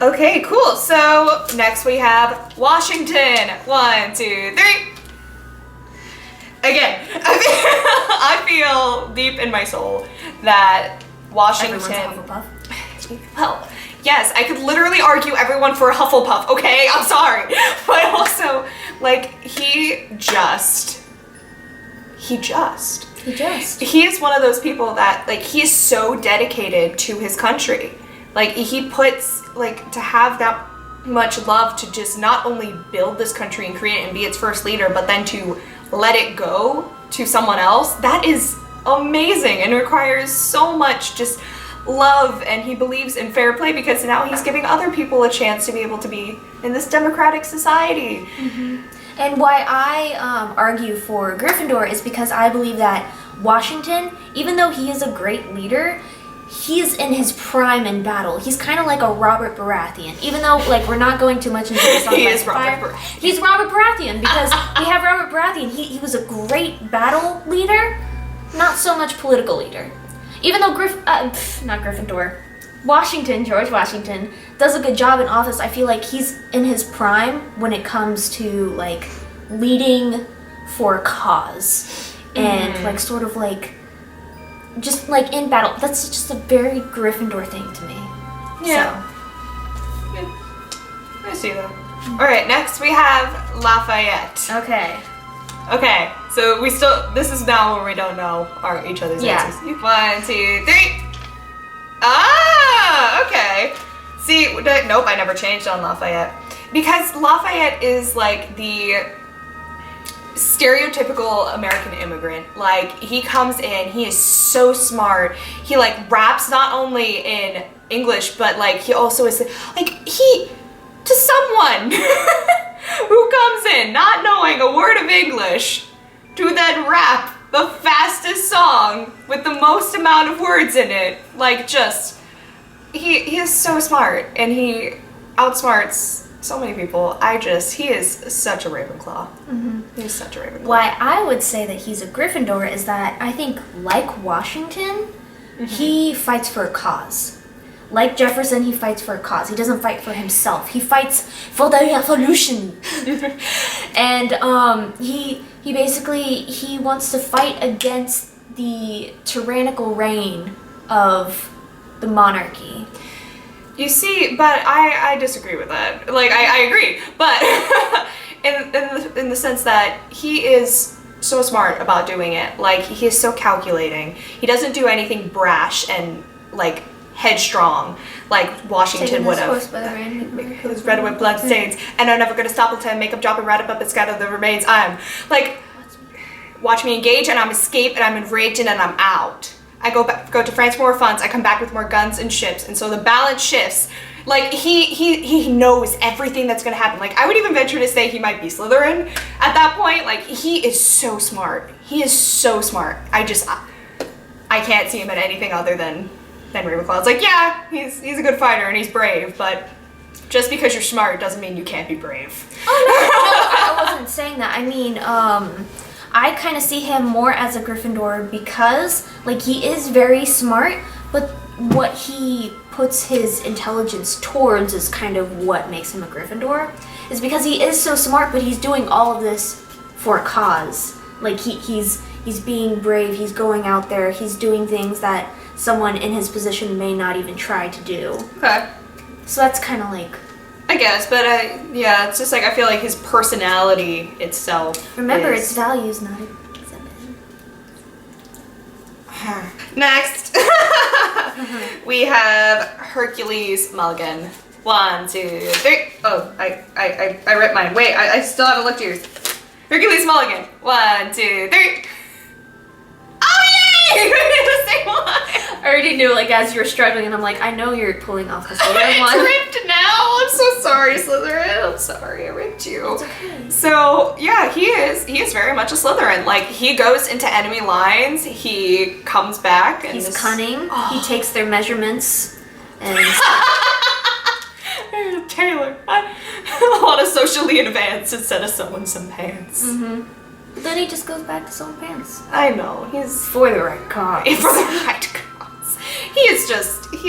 Okay, cool. So next we have Washington. 1, 2, 3. Again, I feel deep in my soul that Washington. Everyone's a Hufflepuff. Well, yes, I could literally argue everyone for a Hufflepuff. Okay, I'm sorry, but also like he is one of those people that like he's so dedicated to his country. Like he puts like to have that much love to just not only build this country and create it and be its first leader, but then to let it go to someone else. That is amazing and requires so much just love, and he believes in fair play because now he's giving other people a chance to be able to be in this democratic society. Mm-hmm. And why I argue for Gryffindor is because I believe that Washington, even though he is a great leader, he's in his prime in battle. He's kind of like a Robert Baratheon, even though like we're not going too much into this. He's Robert Baratheon because we have Robert Baratheon. He was a great battle leader, not so much political leader. Even though not Gryffindor, George Washington does a good job in office, I feel like he's in his prime when it comes to like leading for a cause and like sort of like just like in battle. That's just a very Gryffindor thing to me. Yeah. So. I see that. All right, next we have Lafayette. Okay, so this is now where we don't know each other's answers. 1, 2, 3. Ah, okay. See, nope, I never changed on Lafayette. Because Lafayette is like the stereotypical American immigrant. Like, he comes in, he is so smart. He like raps not only in English, but like he also is like, to someone who comes in not knowing a word of English to then rap the fastest song with the most amount of words in it, like just, he is so smart and he outsmarts so many people. He is such a Ravenclaw. Mm-hmm. He's such a Ravenclaw. Why I would say that he's a Gryffindor is that I think, like Washington, he fights for a cause. Like Jefferson, he fights for a cause. He doesn't fight for himself. He fights for the revolution. And he basically wants to fight against the tyrannical reign of the monarchy. You see, but I disagree with that. Like, I agree, but in the sense that he is so smart about doing it. Like, he is so calculating. He doesn't do anything brash and, like, headstrong, like Washington would have. Who's red with blood stains, and I'm never gonna stop until I make up, drop, and rat up and scatter the remains. I'm like, watch me engage, and I'm escape, and I'm enraged, and then I'm out. I go to France for more funds. I come back with more guns and ships, and so the balance shifts. Like he knows everything that's gonna happen. Like I would even venture to say he might be Slytherin at that point. Like he is so smart. He is so smart. I can't see him at anything other than Ravenclaw. It's like, yeah, he's a good fighter and he's brave, but just because you're smart doesn't mean you can't be brave. Oh no, I wasn't saying that. I mean, I kind of see him more as a Gryffindor because, like, he is very smart, but what he puts his intelligence towards is kind of what makes him a Gryffindor. Is because he is so smart, but he's doing all of this for a cause. Like, he's being brave, he's going out there, he's doing things that someone in his position may not even try to do. Okay. So that's kind of like... I guess, but yeah, it's just like I feel like his personality itself. Remember, it's values, not exhibit. Next, we have Hercules Mulligan. 1, 2, 3. Oh, I ripped mine. Wait, I still haven't looked at yours. Hercules Mulligan. 1, 2, 3. Oh yay! The same one. I already knew, like, as you were struggling, and I'm like, I know you're pulling off the Slytherin one. It's ripped now. I'm so sorry, Slytherin. I'm sorry, I ripped you. It's okay. So yeah, he is very much a Slytherin. Like he goes into enemy lines. He comes back. And he's cunning. Oh. He takes their measurements and. Taylor, I want to socially advance instead of sewing some pants. Mm-hmm. But then he just goes back to sewing pants. I know, he's for the right cause. For the right cause. He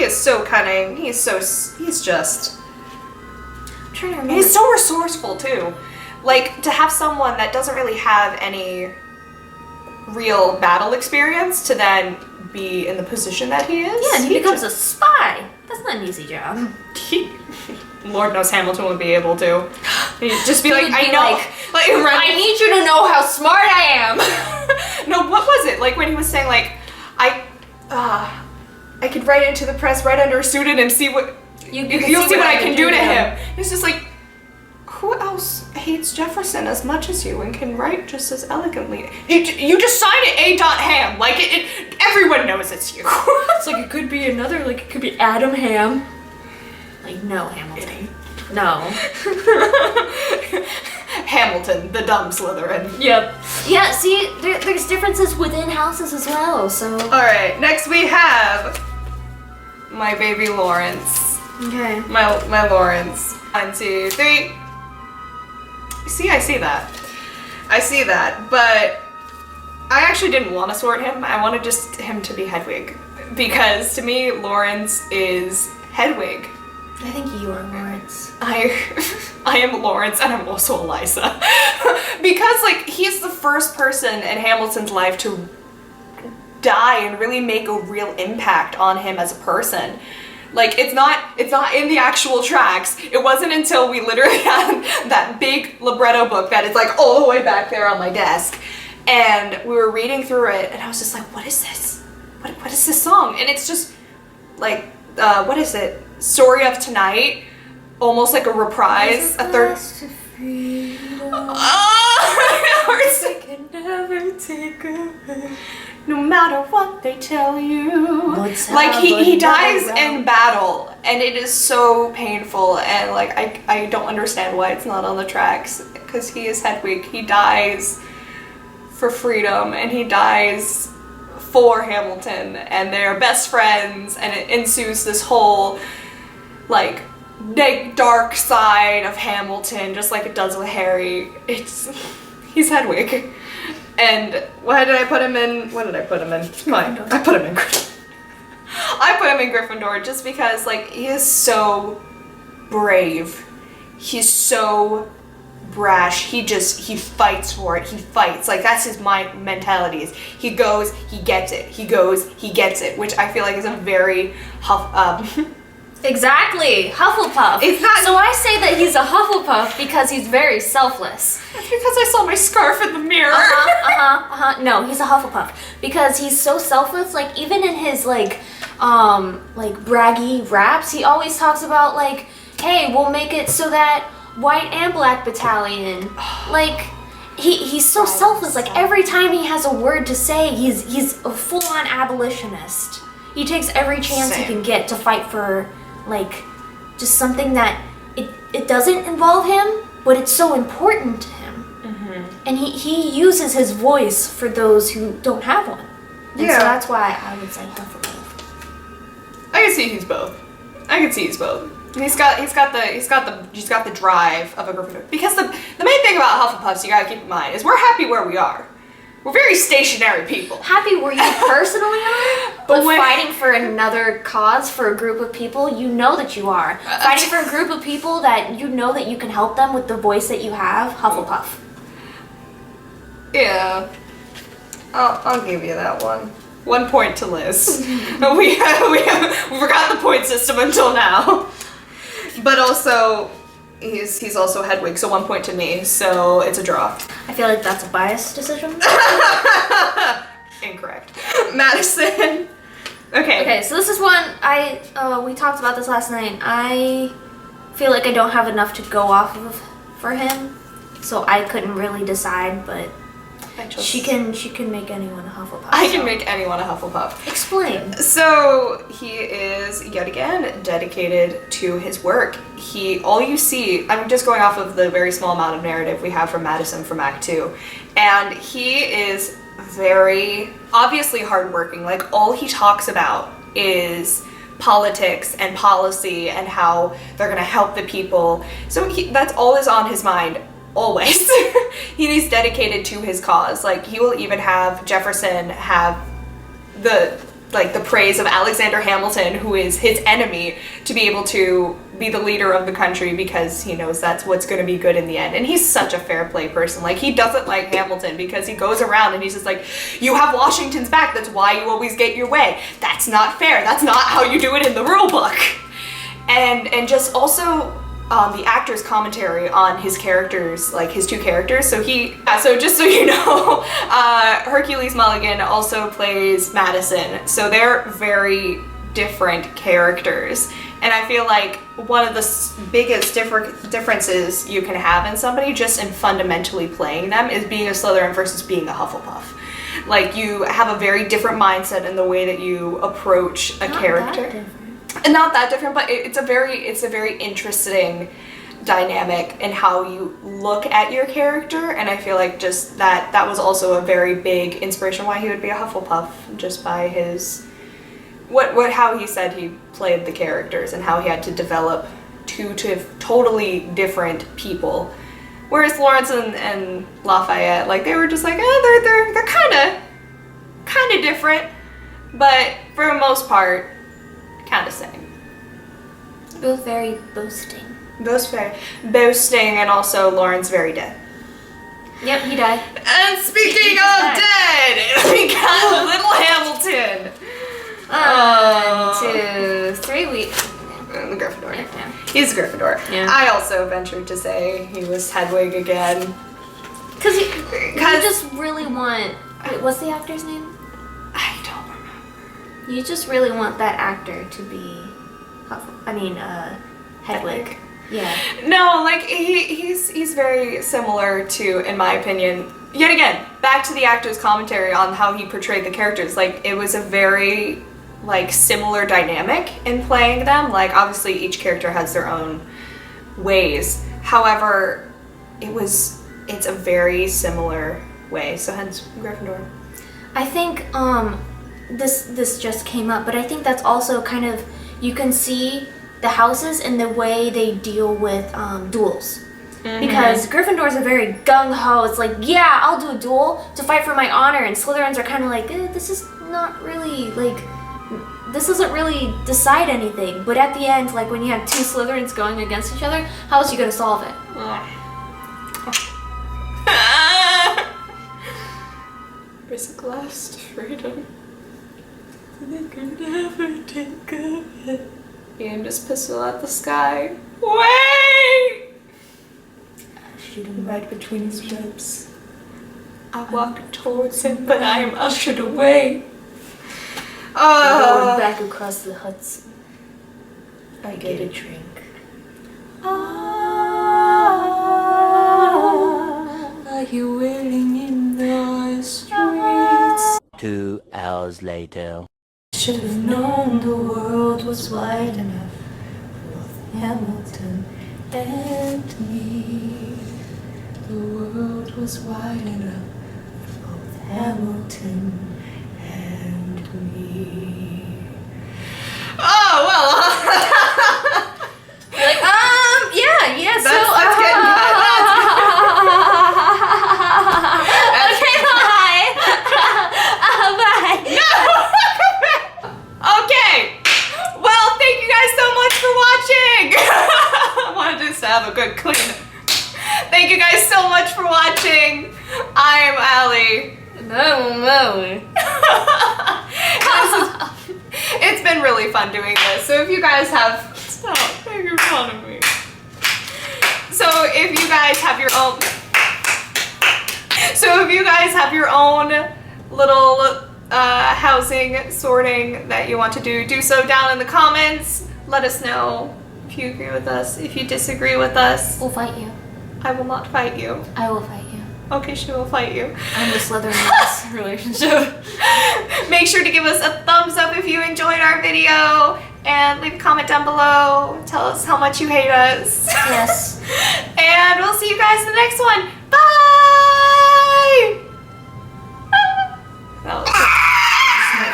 is so cunning. He's just I'm trying to remember. He's so resourceful too. Like, to have someone that doesn't really have any real battle experience to then be in the position that he is. Yeah, and he becomes a spy. That's not an easy job. Lord knows Hamilton would be able to. He'd just be like, would I be know. I need you to know how smart I am. No, what was it? Like when he was saying like, I could write into the press right under a pseudonym, see what you'll see what I can do to him. It's just like, who else hates Jefferson as much as you and can write just as elegantly? You just signed it A.Ham. Like everyone knows it's you. It's like it could be another, like it could be Adam Ham. Like, no, Hamilton. No. Hamilton, the dumb Slytherin. Yep. Yeah, see, there's differences within houses as well, so. Alright, next we have my baby Lawrence. Okay. My Lawrence. 1, 2, 3. See, I see that. I see that, but I actually didn't want to sort him. I wanted just him to be Hedwig. Because to me, Lawrence is Hedwig. I think you are Lawrence. I am Lawrence and I'm also Eliza. Because like he's the first person in Hamilton's life to die and really make a real impact on him as a person. Like it's not in the actual tracks. It wasn't until we literally had that big libretto book that is like all the way back there on my desk. And we were reading through it and I was just like, what is this? What is this song? And it's just like, what is it? Story of Tonight, almost like a reprise, a third. They can never take away. No matter what they tell you. Let's like have he dies another in battle, and it is so painful. And like I don't understand why it's not on the tracks because he is Hedwig. He dies for freedom, and he dies for Hamilton, and they're best friends, and it ensues this whole like dark side of Hamilton, just like it does with Harry. He's Hedwig. And why did I put him in? What did I put him in? Fine, I put him in Gryffindor just because like he is so brave. He's so brash. He fights for it. He fights. Like that's his mentality is he goes, he gets it. He goes, he gets it, which I feel like is a very Exactly, Hufflepuff. It's not. So I say that he's a Hufflepuff because he's very selfless. That's because I saw my scarf in the mirror. No, he's a Hufflepuff because he's so selfless. Like even in his like braggy raps, he always talks about like, hey, we'll make it so that white and black battalion. Like he's so selfless. Like every time he has a word to say, he's a full-on abolitionist. He takes every chance he can get to fight for like just something that it doesn't involve him, but it's so important to him. Mm-hmm. And he uses his voice for those who don't have one. And so that's why I would say Hufflepuff. I can see he's both. And he's got the drive of a Gryffindor. Because the main thing about Hufflepuffs you gotta keep in mind is we're happy where we are. We're very stationary people. Happy where you personally are, but fighting for another cause for a group of people, you know that you are. Fighting for a group of people that you know that you can help them with the voice that you have, Hufflepuff. Yeah. I'll give you that one. 1 point to Liz. we forgot the point system until now. But also, he's also Hedwig, so 1 point to me, so it's a draw. I feel like that's a biased decision. Incorrect. Madison. Okay, so this is one we talked about this last night. I feel like I don't have enough to go off of for him, so I couldn't really decide, but she can make anyone a Hufflepuff. I can make anyone a Hufflepuff. Explain. So he is yet again dedicated to his work. All you see, I'm just going off of the very small amount of narrative we have from Madison from Act 2, and he is very obviously hardworking. Like all he talks about is politics and policy and how they're gonna help the people. So that's all is on his mind. Always. He's dedicated to his cause. Like he will even have Jefferson have the like the praise of Alexander Hamilton, who is his enemy, to be able to be the leader of the country because he knows that's what's going to be good in the end. And he's such a fair play person. Like, he doesn't like Hamilton because he goes around and he's just like, you have Washington's back, that's why you always get your way. That's not fair. That's not how you do it in the rule book. And just also the actor's commentary on his characters, like his two characters. So just so you know, Hercules Mulligan also plays Madison. So they're very different characters. And I feel like one of the biggest differences you can have in somebody just in fundamentally playing them is being a Slytherin versus being a Hufflepuff. Like, you have a very different mindset in the way that you approach a character. And not that different, but it's a very interesting dynamic in how you look at your character, and I feel like just that was also a very big inspiration why he would be a Hufflepuff, just by his how he said he played the characters and how he had to develop two totally different people. Whereas Lawrence and Lafayette, like, they were just like, they're kind of different, but for the most part, kind of same. Both very boasting. Both very boasting, and also Lawrence very dead. Yep, he died. And speaking of dead, we got little Hamilton. 1, 2, 3 weeks. The Gryffindor. Yeah. He's a Gryffindor. Yeah. I also ventured to say he was Hedwig again. Because you just really want... Wait, what's the actor's name? I don't remember. You just really want that actor to be... Hedwig. Yeah. No, like, he's very similar to, in my opinion, yet again, back to the actor's commentary on how he portrayed the characters. Like, it was a very, like, similar dynamic in playing them. Like, obviously each character has their own ways. However, it's a very similar way. So hence Gryffindor. I think this just came up, but I think that's also kind of, you can see the houses and the way they deal with duels. Mm-hmm. Because Gryffindors are very gung-ho. It's like, yeah, I'll do a duel to fight for my honor, and Slytherins are kind of like, this is not really, like, this doesn't really decide anything. But at the end, like, when you have two Slytherins going against each other, how else are you going to solve it? Risk lost freedom. They could never take of it. He aimed his pistol at the sky. Wait! Shoot him right between his ribs. I walked towards him, but I am ushered away. Going back across the Hudson. I get a drink. Are you wailing in the streets? 2 hours later. Should have known the world was wide enough for both Hamilton and me. The world was wide enough For both Hamilton and me. Oh, well. Like, yeah, so... That's getting cut. Okay, bye. Bye. No! Okay. Well, thank you guys so much for watching. I wanted just to have a good clean. Thank you guys so much for watching. I'm Ally. And I'm O'Malley. It's been really fun doing this. So if you guys have... Stop making fun of me. So if you guys have your own... So if you guys have your own little housing sorting that you want to do so down in the comments. Let us know if you agree with us, if you disagree with us. We'll fight you. I will not fight you. I will fight you. Okay, she will fight you. I'm the Slytherin in this relationship. Make sure to give us a thumbs up if you enjoyed our video, and leave a comment down below. Tell us how much you hate us. Yes. And we'll see you guys in the next one. Bye!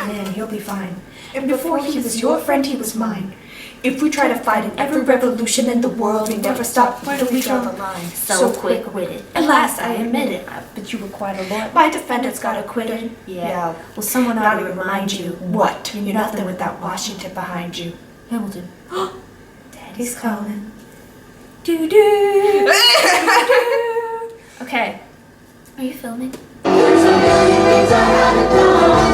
Man, he'll be fine. And before he was your friend, he was mine. If we try to fight in every revolution in the world, we never stop. Where do we draw the line? So quick-witted. At last, I admit it. But you were quite a lawyer. My defendants got acquitted. Yeah. Well, someone ought to remind you. What? You're nothing without Washington behind you. Hamilton. Daddy's calling. Do-do. Okay. Are you filming? There's a million things I haven't done.